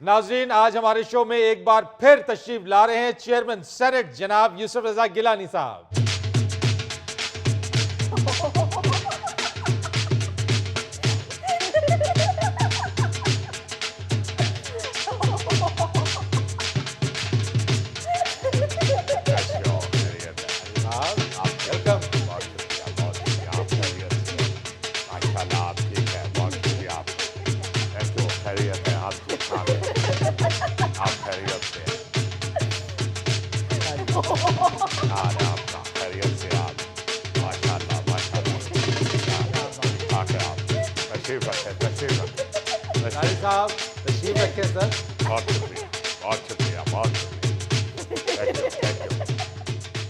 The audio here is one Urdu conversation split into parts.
ناظرین آج ہمارے شو میں ایک بار پھر تشریف لا رہے ہیں چیئرمین سینٹ جناب یوسف رضا گیلانی صاحب۔ صاحب تشریف رکھیں سر۔ بہت شکریہ، بہت شکریہ، بہت شکریہ،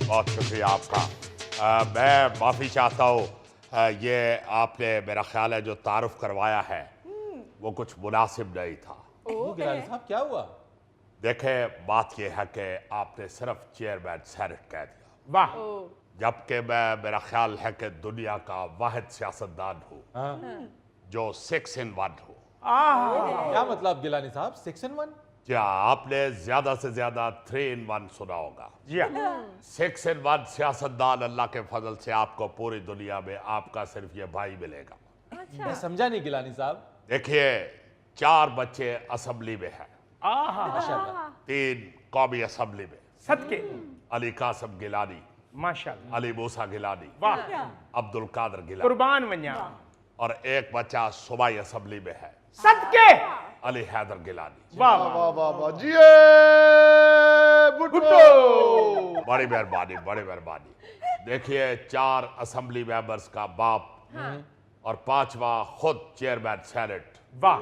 بہت شکریہ آپ کا۔ میں معافی چاہتا ہوں، یہ آپ نے میرا خیال ہے جو تعارف کروایا ہے وہ کچھ مناسب نہیں تھا۔ گیلانی صاحب کیا ہوا؟ دیکھیں بات یہ ہے کہ آپ نے صرف چیئرمین سینٹ کہہ دیا، واہ، جبکہ میرا خیال ہے کہ دنیا کا واحد سیاستدان ہوں جو 6 in 1 ہو۔ کیا مطلب گیلانی صاحب 6 in 1؟ کیا آپ نے زیادہ سے زیادہ 3 in 1 سنا ہوگا؟ جی ہاں، 6 in 1 سیاستدان اللہ کے فضل سے آپ کو پوری دنیا میں آپ کا صرف یہ بھائی ملے گا۔ میں سمجھا نہیں گیلانی صاحب۔ دیکھیے 4 بچے اسمبلی میں ہیں، آہا، 3 قومی اسمبلی میں، صدقے، علی قاسم گیلانی، ماشاءاللہ، علی موسیٰ گیلانی، واہ، عبد القادر گیلانی، قربان ونیا، اور ایک بچہ صوبائی اسمبلی میں ہے، صدقے، علی حیدر گیلانی۔ واہ واہ، واہ واہ جی بھٹو، بڑی مہربانی، بڑی مہربانی۔ دیکھیے 4 اسمبلی ممبرز کا باپ اور 5واں خود چیئرمین سینٹ واہ،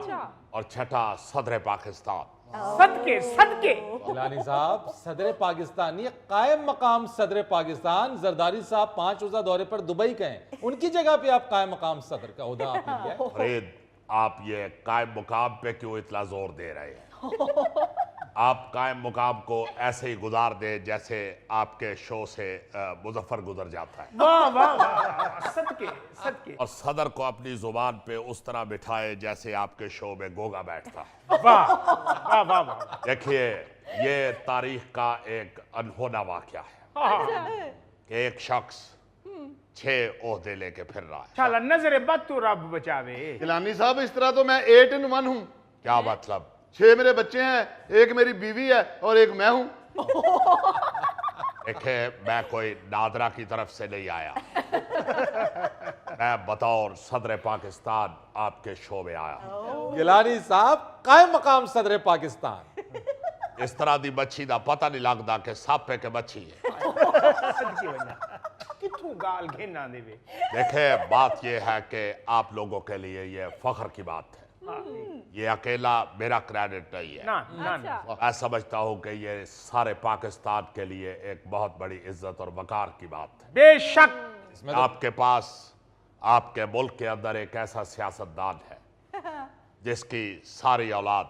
اور 6ٹھا صدر پاکستان۔ صدقے، صدقے، گیلانی صاحب صدر پاکستان، یہ قائم مقام صدر پاکستان زرداری صاحب 5 روزہ دورے پر دبئی کے ہیں، ان کی جگہ پہ آپ قائم مقام صدر کا عہدہ آپ نے لیا ہے۔ فرید آپ یہ قائم مقام پہ کیوں اتنا زور دے رہے ہیں؟ آپ قائم مقام کو ایسے ہی گزار دیں جیسے آپ کے شو سے مظفر گزر جاتا ہے، واہ واہ واہ، صدقے، صدقے، اور صدر کو اپنی زبان پہ اس طرح بٹھائے جیسے آپ کے شو میں گوگا بیٹھتا ہے۔ واہ واہ واہ واہ، دیکھیے یہ تاریخ کا ایک انہونا واقعہ ہے کہ ایک شخص 6 عہدے لے کے پھر رہا ہے۔ انشاءاللہ نظر بد تو رب بچاوے۔ گیلانی صاحب اس طرح تو میں 8 in 1 ہوں، کیا مطلب؟ 6 میرے بچے ہیں، ایک میری بیوی ہے اور ایک میں ہوں۔ دیکھیں میں کوئی نادرہ کی طرف سے نہیں آیا، میں بطور صدر پاکستان آپ کے شو میں آیا۔ گیلانی صاحب قائم مقام صدر پاکستان، اس طرح دی مچھی دا پتہ نہیں لگتا کہ ساپے کے مچھی ہے۔ صدقے ونیا، کتھوں گال گھنا دے وے۔ دیکھیں بات یہ ہے کہ آپ لوگوں کے لیے یہ فخر کی بات ہے، یہ اکیلا میرا کریڈٹ نہیں ہے، نا نا نا، میں سمجھتا ہوں کہ یہ سارے پاکستان کے لیے ایک بہت بڑی عزت اور وقار کی بات ہے۔ بے شک، آپ کے پاس آپ کے ملک کے اندر ایک ایسا سیاستدان ہے جس کی ساری اولاد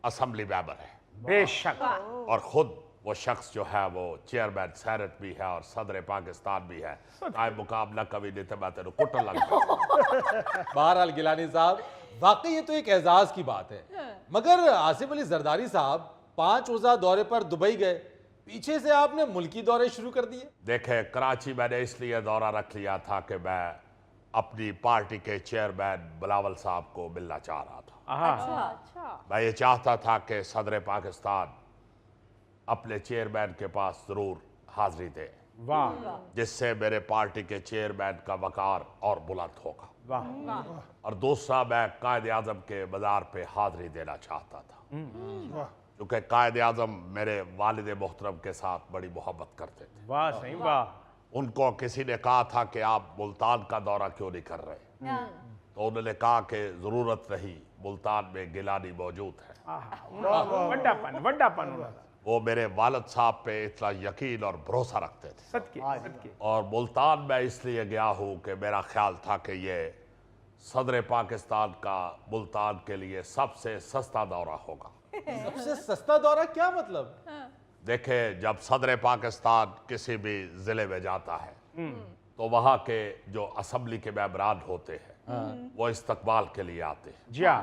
اسمبلی ممبر ہے، بے شک، اور خود وہ شخص جو ہے وہ چیئرمین سینٹ بھی ہے اور صدر پاکستان بھی ہے۔ قائم مقام نہ کبھی نہیں تھے، میں تیرے کٹن لگ گیا۔ بہرحال گیلانی صاحب واقعی یہ تو ایک اعزاز کی بات ہے، مگر آصف علی زرداری صاحب 5 روزہ دورے پر دبئی گئے، پیچھے سے آپ نے ملکی دورے شروع کر دیے۔ دیکھیں کراچی میں نے اس لیے دورہ رکھ لیا تھا کہ میں اپنی پارٹی کے چیئرمین بلاول صاحب کو ملنا چاہ رہا تھا۔ میں یہ چاہتا تھا کہ صدر پاکستان اپنے چیئرمین کے پاس ضرور حاضری دے، واہ جس سے میرے پارٹی کے چیئرمین کا وقار اور بلند ہوگا، واہ، اور دوسرا میں قائد اعظم کے مزار پہ حاضری دینا چاہتا تھا، کیونکہ قائد اعظم میرے والد محترم کے ساتھ بڑی محبت کرتے تھے۔ واہ صحیح، واہ، ان کو کسی نے کہا تھا کہ آپ ملتان کا دورہ کیوں نہیں کر رہے، تو انہوں نے کہا کہ ضرورت نہیں، ملتان میں گیلانی موجود ہے۔ وڈا پن، وڈا پن انہوں نے، وہ میرے والد صاحب پہ اتنا یقین اور بھروسہ رکھتے تھے، صدقے، صدقے، اور ملتان میں اس لیے گیا ہوں کہ میرا خیال تھا کہ یہ صدر پاکستان کا ملتان کے لیے سب سے سستا دورہ ہوگا۔ سب سے سستا دورہ کیا مطلب؟ دیکھیں جب صدر پاکستان کسی بھی ضلع میں جاتا ہے تو وہاں کے جو اسمبلی کے ممبران ہوتے ہیں وہ استقبال کے لیے آتے ہیں، جی ہاں،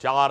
4